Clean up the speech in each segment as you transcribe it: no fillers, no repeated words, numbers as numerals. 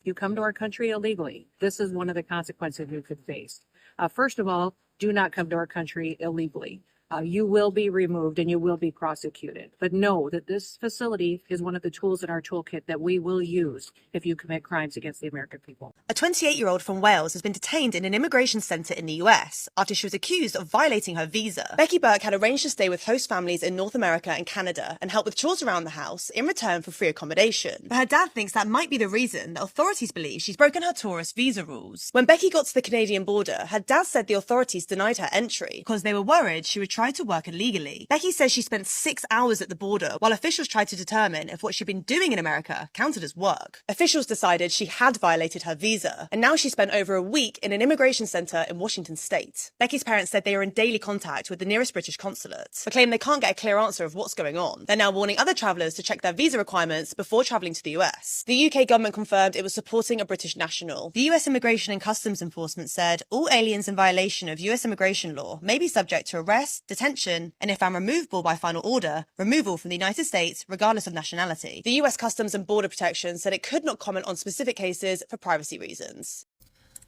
You come to our country illegally. This is one of the consequences you could face. First of all, do not come to our country illegally. You will be removed and you will be prosecuted. But know that this facility is one of the tools in our toolkit that we will use if you commit crimes against the American people. A 28-year-old from Wales has been detained in an immigration centre in the US after she was accused of violating her visa. Becky Burke had arranged to stay with host families in North America and Canada and help with chores around the house in return for free accommodation. But her dad thinks that might be the reason that authorities believe she's broken her tourist visa rules. When Becky got to the Canadian border, her dad said the authorities denied her entry because they were worried she would try to work illegally. Becky says she spent 6 hours at the border while officials tried to determine if what she'd been doing in America counted as work. Officials decided she had violated her visa, and now she spent over a week in an immigration centre in Washington state. Becky's parents said they are in daily contact with the nearest British consulate, but claim they can't get a clear answer of what's going on. They're now warning other travellers to check their visa requirements before travelling to the US. The UK government confirmed it was supporting a British national. The US Immigration and Customs Enforcement said all aliens in violation of US immigration law may be subject to arrest, detention, and if found removable by final order, removal from the United States regardless of nationality. The US Customs and Border Protection said it could not comment on specific cases for privacy reasons.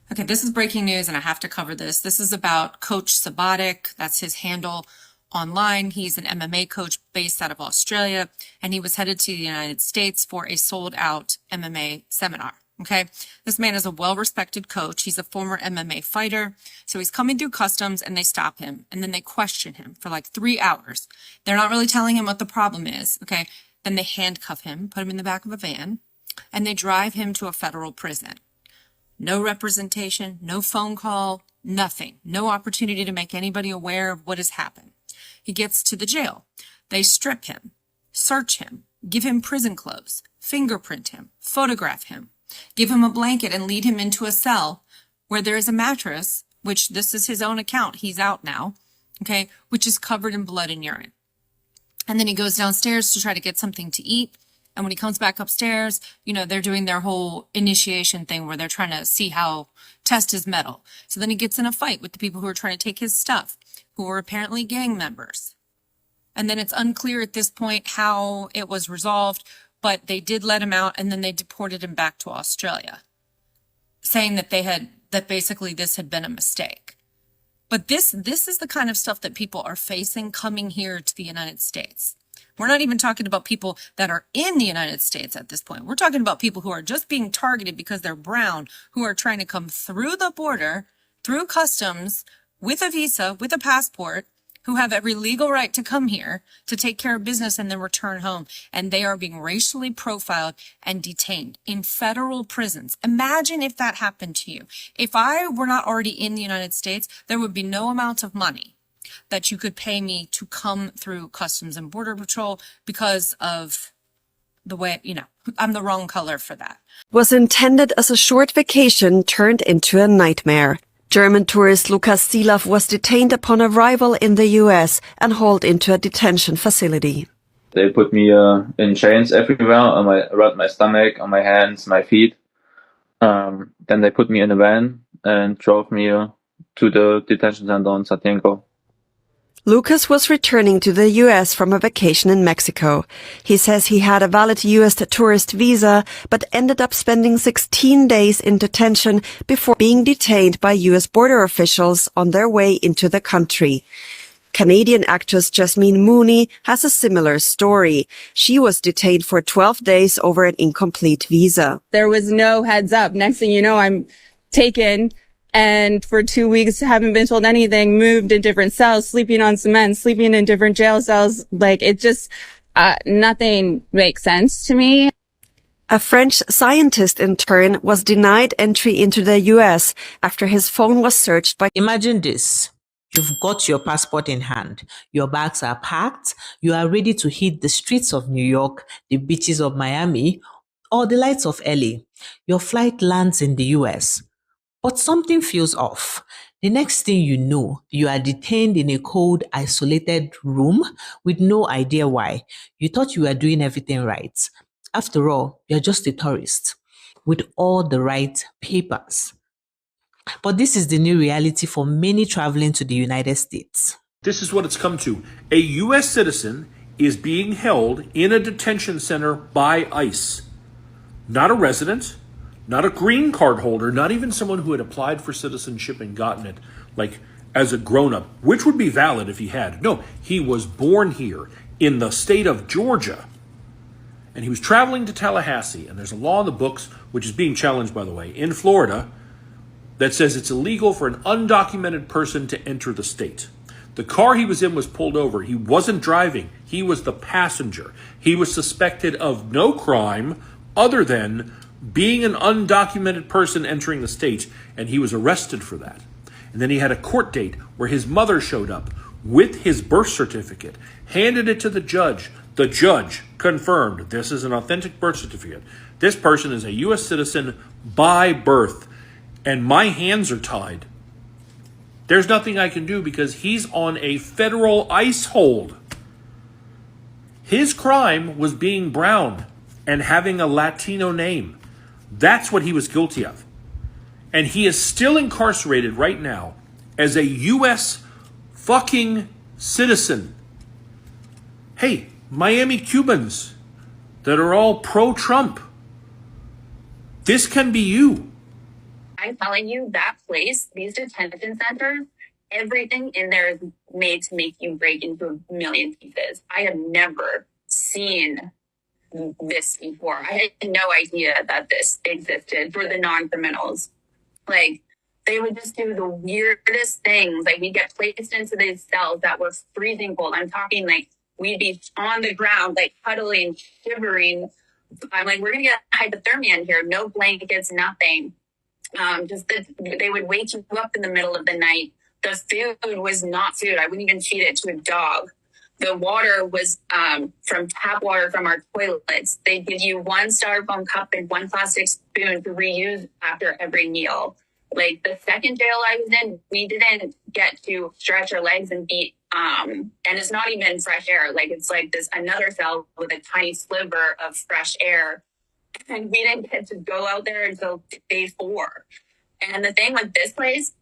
Okay, this is breaking news and I have to cover this. This is about Coach Sabatic. That's his handle online. He's an MMA coach based out of Australia, and he was headed to the United States for a sold-out MMA seminar. Okay, this man is a well-respected coach. He's a former MMA fighter. So he's coming through customs and they stop him and then they question him for like 3 hours. They're not really telling him what the problem is. Okay, then they handcuff him, put him in the back of a van, and they drive him to a federal prison. No representation, no phone call, nothing. No opportunity to make anybody aware of what has happened. He gets to the jail. They strip him, search him, give him prison clothes, fingerprint him, photograph him, give him a blanket and lead him into a cell where there is a mattress, which this is his own account. He's out now, okay, which is covered in blood and urine. And then he goes downstairs to try to get something to eat. And when he comes back upstairs, you know, they're doing their whole initiation thing where they're trying to see how, test his mettle. So then he gets in a fight with the people who are trying to take his stuff, who are apparently gang members. And then it's unclear at this point how it was resolved, but they did let him out and then they deported him back to Australia, saying that that basically this had been a mistake. But this is the kind of stuff that people are facing coming here to the United States. We're not even talking about people that are in the United States at this point. We're talking about people who are just being targeted because they're brown, who are trying to come through the border, through customs, with a visa, with a passport, who have every legal right to come here to take care of business and then return home. And they are being racially profiled and detained in federal prisons. Imagine if that happened to you. If I were not already in the United States, there would be no amount of money that you could pay me to come through Customs and Border Patrol because of the way, you know, I'm the wrong color for that. Was intended as a short vacation turned into a nightmare. German tourist Lukas Silaf was detained upon arrival in the US and hauled into a detention facility. They put me in chains everywhere, around my stomach, on my hands, my feet. Then they put me in a van and drove me to the detention center in Satienko. Lucas was returning to the US from a vacation in Mexico. He says he had a valid US tourist visa, but ended up spending 16 days in detention before being detained by US border officials on their way into the country. Canadian actress Jasmine Mooney has a similar story. She was detained for 12 days over an incomplete visa. There was no heads up. Next thing you know, I'm taken. And for 2 weeks, haven't been told anything, moved in different cells, sleeping on cement, sleeping in different jail cells. Like, it just, nothing makes sense to me. A French scientist, in turn, was denied entry into the US after his phone was searched by... Imagine this. You've got your passport in hand. Your bags are packed. You are ready to hit the streets of New York, the beaches of Miami, or the lights of LA. Your flight lands in the US. But something feels off. The next thing you know, you are detained in a cold, isolated room with no idea why. You thought you were doing everything right. After all, you're just a tourist with all the right papers. But this is the new reality for many traveling to the United States. This is what it's come to. A U.S. citizen is being held in a detention center by ICE. Not a resident, not a green card holder, not even someone who had applied for citizenship and gotten it, like as a grown-up, which would be valid if he had. No, he was born here in the state of Georgia. And he was traveling to Tallahassee, and there's a law in the books, which is being challenged, by the way, in Florida, that says it's illegal for an undocumented person to enter the state. The car he was in was pulled over. He wasn't driving. He was the passenger. He was suspected of no crime other than being an undocumented person entering the state, and he was arrested for that. And then he had a court date where his mother showed up with his birth certificate, handed it to the judge. The judge confirmed this is an authentic birth certificate. This person is a U.S. citizen by birth, and my hands are tied. There's nothing I can do because he's on a federal ICE hold. His crime was being brown and having a Latino name. That's what he was guilty of. And he is still incarcerated right now as a U.S. fucking citizen. Hey, Miami Cubans that are all pro-Trump. This can be you. I'm telling you, that place, these detention centers, everything in there is made to make you break into a million pieces. I have never seen this before. I had no idea that this existed for the non-criminals. Like, they would just do the weirdest things. Like, we'd get placed into these cells that were freezing cold. I'm talking like we'd be on the ground, like huddling, shivering. I'm like, we're going to get hypothermia in here. No blankets, nothing. They would wake you up in the middle of the night. The food was not food. I wouldn't even feed it to a dog. The water was from tap water from our toilets. They'd give you one styrofoam cup and one plastic spoon to reuse after every meal. Like, the second jail I was in, we didn't get to stretch our legs and beat. And it's not even fresh air. Like, it's like this another cell with a tiny sliver of fresh air. And we didn't get to go out there until day 4. And the thing with this place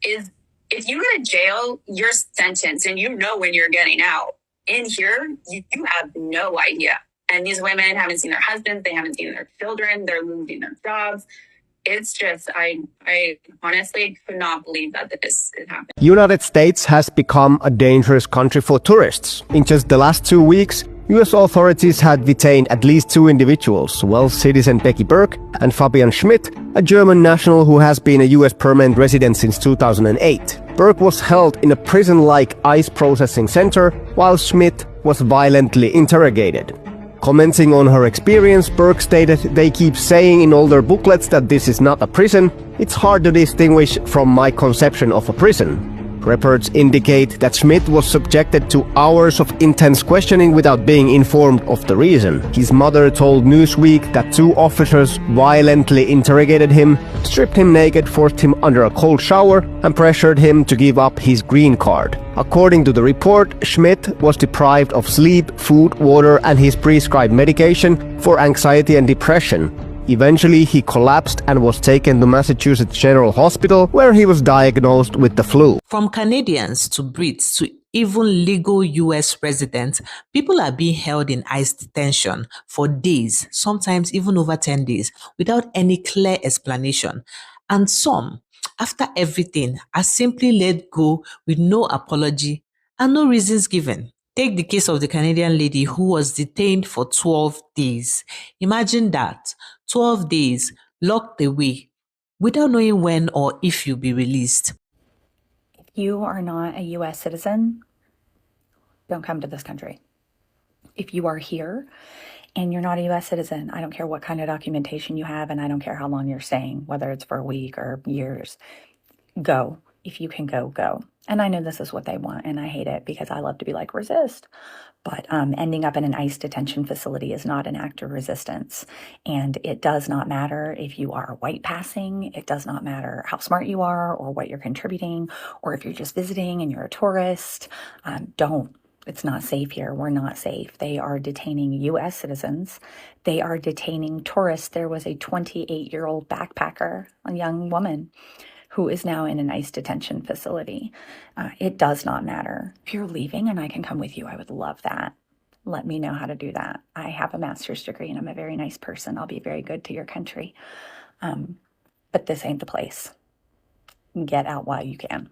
is, if you go to jail, you're sentenced and you know when you're getting out. In here, you have no idea. And these women haven't seen their husbands, they haven't seen their children, they're losing their jobs. It's just, I honestly could not believe that this is happening. United States has become a dangerous country for tourists. In just the last 2 weeks, US authorities had detained at least 2 individuals, Welsh citizen Becky Burke and Fabian Schmidt, a German national who has been a US permanent resident since 2008. Burke was held in a prison-like ICE processing center, while Schmidt was violently interrogated. Commenting on her experience, Burke stated, "They keep saying in all their booklets that this is not a prison. It's hard to distinguish from my conception of a prison." Reports indicate that Schmidt was subjected to hours of intense questioning without being informed of the reason. His mother told Newsweek that 2 officers violently interrogated him, stripped him naked, forced him under a cold shower, and pressured him to give up his green card. According to the report, Schmidt was deprived of sleep, food, water, and his prescribed medication for anxiety and depression. Eventually, he collapsed and was taken to Massachusetts General Hospital, where he was diagnosed with the flu. From Canadians to Brits to even legal US residents, people are being held in ICE detention for days, sometimes even over 10 days, without any clear explanation. And some, after everything, are simply let go with no apology and no reasons given. Take the case of the Canadian lady who was detained for 12 days. Imagine that, 12 days locked away without knowing when or if you'll be released. If you are not a U.S. citizen, don't come to this country. If you are here and you're not a U.S. citizen, I don't care what kind of documentation you have, and I don't care how long you're staying, whether it's for a week or years, go. If you can go, go. And I know this is what they want, and I hate it because I love to be like, resist. But ending up in an ICE detention facility is not an act of resistance. And it does not matter if you are white passing. It does not matter how smart you are or what you're contributing, or if you're just visiting and you're a tourist. Don't. It's not safe here. We're not safe. They are detaining U.S. citizens. They are detaining tourists. There was a 28-year-old backpacker, a young woman, who is now in an ICE detention facility. It does not matter. If you're leaving and I can come with you, I would love that. Let me know how to do that. I have a master's degree and I'm a very nice person. I'll be very good to your country. But this ain't the place. Get out while you can.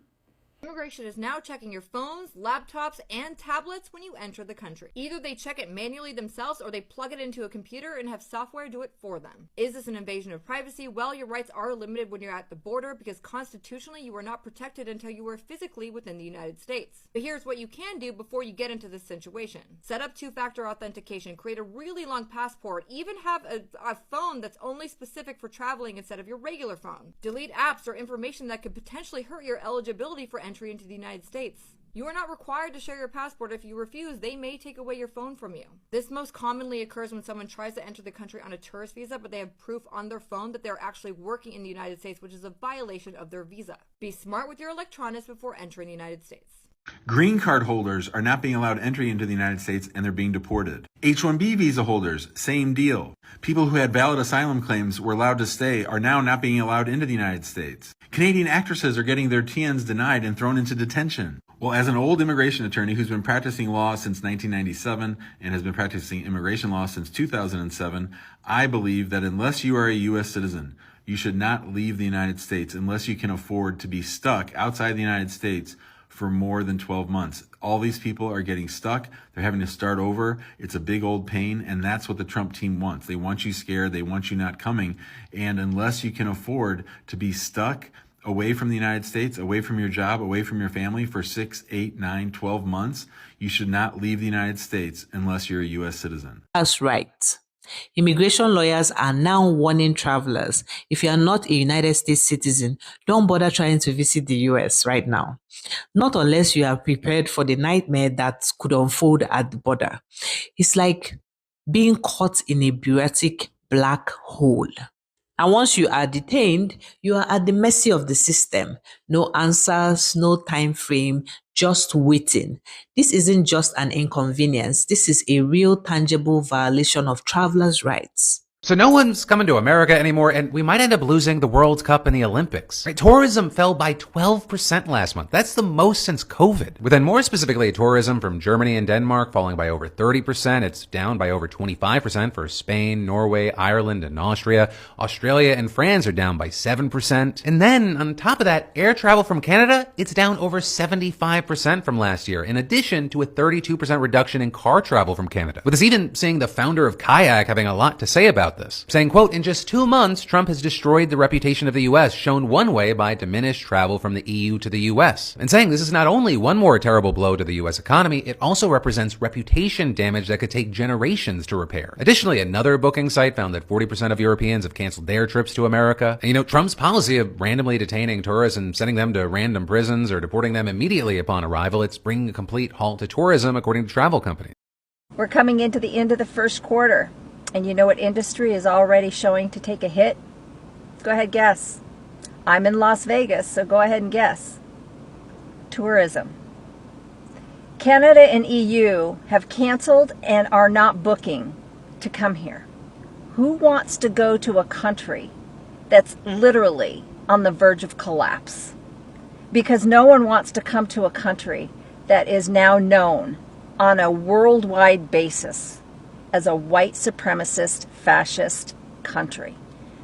Immigration is now checking your phones, laptops, and tablets when you enter the country. Either they check it manually themselves or they plug it into a computer and have software do it for them. Is this an invasion of privacy? Well, your rights are limited when you're at the border because constitutionally you are not protected until you are physically within the United States. But here's what you can do before you get into this situation. Set up two-factor authentication, create a really long passport, even have a phone that's only specific for traveling instead of your regular phone. Delete apps or information that could potentially hurt your eligibility for entry into the United States. You are not required to share your passport. If you refuse, they may take away your phone from you. This most commonly occurs when someone tries to enter the country on a tourist visa, but they have proof on their phone that they're actually working in the United States, which is a violation of their visa. Be smart with your electronics before entering the United States. Green card holders are not being allowed entry into the United States and they're being deported. H-1B visa holders, same deal. People who had valid asylum claims were allowed to stay are now not being allowed into the United States. Canadian actresses are getting their TNs denied and thrown into detention. Well, as an old immigration attorney who's been practicing law since 1997 and has been practicing immigration law since 2007, I believe that unless you are a U.S. citizen, you should not leave the United States unless you can afford to be stuck outside the United States for more than 12 months. All these people are getting stuck. They're having to start over. It's a big old pain, and that's what the Trump team wants. They want you scared. They want you not coming. And unless you can afford to be stuck away from the United States, away from your job, away from your family for 6, 8, 9, 12 months, you should not leave the United States unless you're a U.S. citizen. That's right. Immigration lawyers are now warning travelers, if you are not a United States citizen, don't bother trying to visit the US right now. Not unless you are prepared for the nightmare that could unfold at the border. It's like being caught in a bureaucratic black hole. And once you are detained, you are at the mercy of the system. No answers, no time frame, just waiting. This isn't just an inconvenience. This is a real tangible violation of travelers' rights. So no one's coming to America anymore, and we might end up losing the World Cup and the Olympics. Right? Tourism fell by 12% last month. That's the most since COVID. But then more specifically, tourism from Germany and Denmark falling by over 30%. It's down by over 25% for Spain, Norway, Ireland, and Austria. Australia and France are down by 7%. And then, on top of that, air travel from Canada, it's down over 75% from last year, in addition to a 32% reduction in car travel from Canada. With us even seeing the founder of Kayak having a lot to say about this, saying, quote, in just 2 months, Trump has destroyed the reputation of the U.S., shown one way by diminished travel from the EU to the U.S., and saying this is not only one more terrible blow to the U.S. economy, it also represents reputation damage that could take generations to repair. Additionally, another booking site found that 40% of Europeans have canceled their trips to America. And, Trump's policy of randomly detaining tourists and sending them to random prisons or deporting them immediately upon arrival, it's bringing a complete halt to tourism, according to travel companies. We're coming into the end of the first quarter. And you know what industry is already showing to take a hit? Go ahead, guess. I'm in Las Vegas, so go ahead and guess. Tourism. Canada and EU have canceled and are not booking to come here. Who wants to go to a country that's literally on the verge of collapse? Because no one wants to come to a country that is now known on a worldwide basis as a white supremacist, fascist country.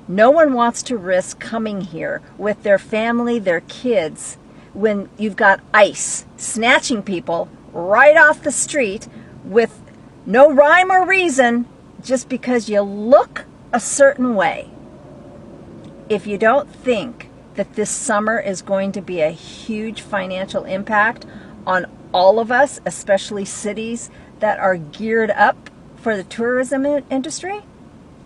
No one wants to risk coming here with their family, their kids, when you've got ICE snatching people right off the street with no rhyme or reason just because you look a certain way. If you don't think that this summer is going to be a huge financial impact on all of us, especially cities that are geared up for the tourism industry,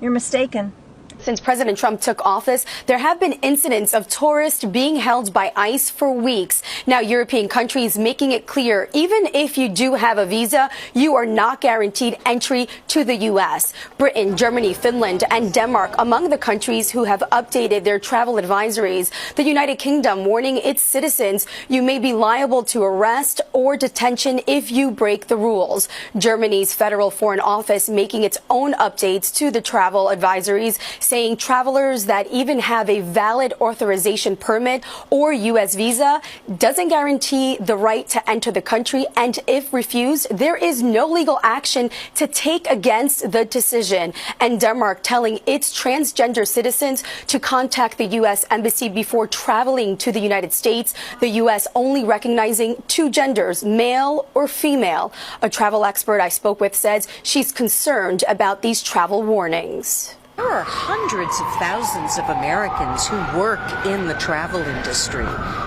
you're mistaken. Since President Trump took office, there have been incidents of tourists being held by ICE for weeks. Now, European countries making it clear, even if you do have a visa, you are not guaranteed entry to the U.S. Britain, Germany, Finland, and Denmark among the countries who have updated their travel advisories. The United Kingdom warning its citizens you may be liable to arrest or detention if you break the rules. Germany's Federal Foreign Office making its own updates to the travel advisories, saying travelers that even have a valid authorization permit or U.S. visa doesn't guarantee the right to enter the country. And if refused, there is no legal action to take against the decision. And Denmark telling its transgender citizens to contact the U.S. Embassy before traveling to the United States, the U.S. only recognizing two genders, male or female. A travel expert I spoke with says she's concerned about these travel warnings. There are hundreds of thousands of Americans who work in the travel industry,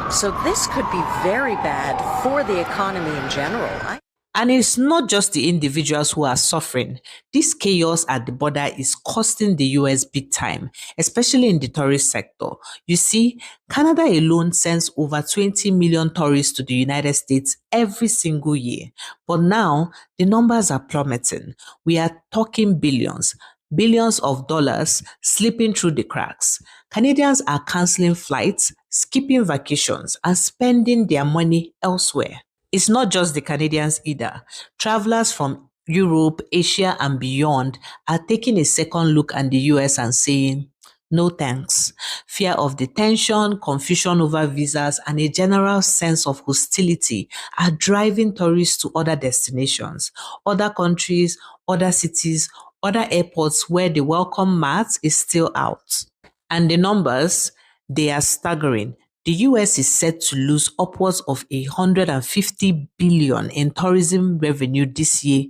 so this could be very bad for the economy in general. And it's not just the individuals who are suffering. This chaos at the border is costing the US big time, especially in the tourist sector. You see, Canada alone sends over 20 million tourists to the United States every single year. But now, the numbers are plummeting. We are talking billions of dollars slipping through the cracks. Canadians are canceling flights, skipping vacations, and spending their money elsewhere. It's not just the Canadians either. Travelers from Europe, Asia, and beyond are taking a second look at the US and saying, no thanks. Fear of detention, confusion over visas, and a general sense of hostility are driving tourists to other destinations, other countries, other cities, other airports where the welcome mat is still out. And the numbers, they are staggering. The US is set to lose upwards of $150 billion in tourism revenue this year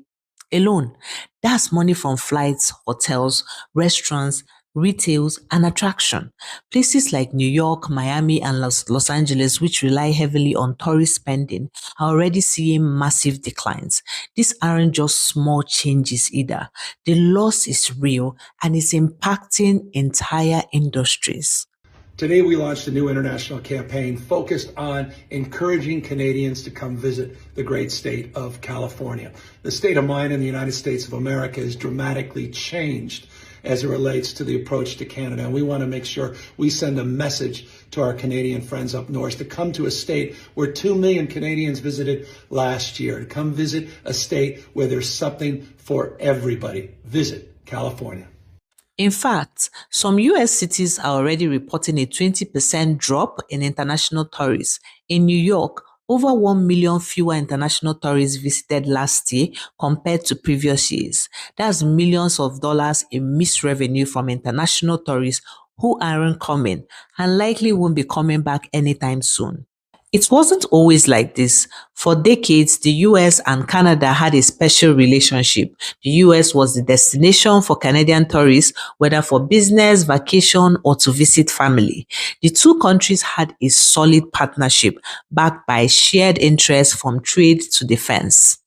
alone. That's money from flights, hotels, restaurants, retails, and attraction. Places like New York, Miami, and Los Angeles, which rely heavily on tourist spending, are already seeing massive declines. These aren't just small changes either. The loss is real and is impacting entire industries. Today, we launched a new international campaign focused on encouraging Canadians to come visit the great state of California. The state of mind in the United States of America has dramatically changed as it relates to the approach to Canada. And we want to make sure we send a message to our Canadian friends up north to come to a state where 2 million Canadians visited last year, to come visit a state where there's something for everybody. Visit California. In fact, some US cities are already reporting a 20% drop in international tourists. In New York, over 1 million fewer international tourists visited last year compared to previous years. That's millions of dollars in missed revenue from international tourists who aren't coming and likely won't be coming back anytime soon. It wasn't always like this. For decades, the US and Canada had a special relationship. The US was the destination for Canadian tourists, whether for business, vacation, or to visit family. The two countries had a solid partnership backed by shared interests from trade to defense.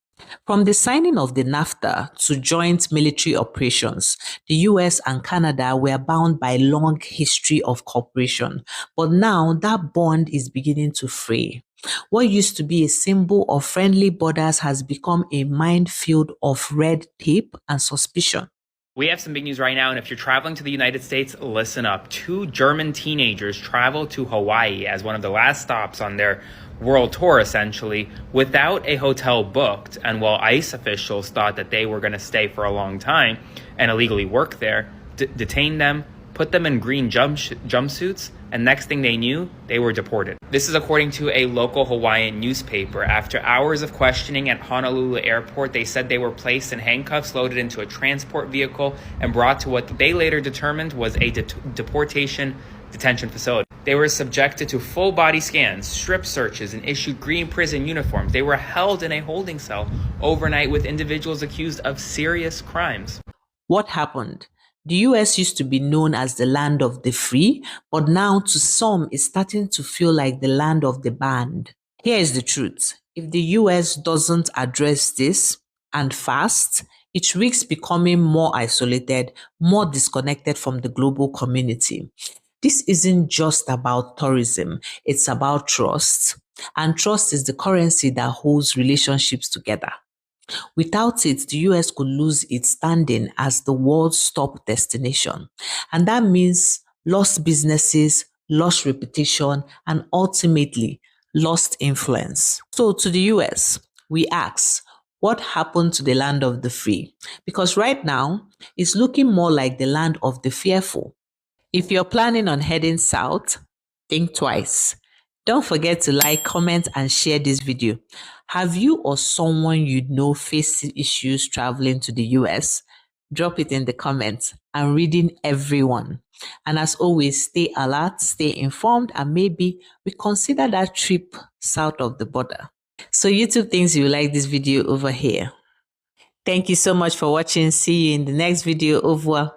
From the signing of the NAFTA to joint military operations, the US and Canada were bound by a long history of cooperation. But now that bond is beginning to fray. What used to be a symbol of friendly borders has become a minefield of red tape and suspicion. We have some big news right now, and if you're traveling to the United States, listen up. 2 German teenagers traveled to Hawaii as one of the last stops on their world tour, essentially, without a hotel booked. And while ICE officials thought that they were going to stay for a long time and illegally work there, detained them, put them in green jumpsuits, and next thing they knew, they were deported. This is according to a local Hawaiian newspaper. After hours of questioning at Honolulu Airport, they said they were placed in handcuffs, loaded into a transport vehicle, and brought to what they later determined was a detention facility. They were subjected to full body scans, strip searches, and issued green prison uniforms. They were held in a holding cell overnight with individuals accused of serious crimes. What happened? The US used to be known as the land of the free, but now to some it's starting to feel like the land of the banned. Here is the truth. If the US doesn't address this, and fast, it risks becoming more isolated, more disconnected from the global community. This isn't just about tourism, it's about trust. And trust is the currency that holds relationships together. Without it, the US could lose its standing as the world's top destination. And that means lost businesses, lost reputation, and ultimately lost influence. So to the US, we ask, what happened to the land of the free? Because right now, it's looking more like the land of the fearful. If you're planning on heading south, think twice. Don't forget to like, comment, and share this video. Have you or someone you know faced issues traveling to the US? Drop it in the comments. I'm reading everyone. And as always, stay alert, stay informed, and maybe reconsider that trip south of the border. So YouTube thinks you like this video over here. Thank you so much for watching. See you in the next video. Au revoir.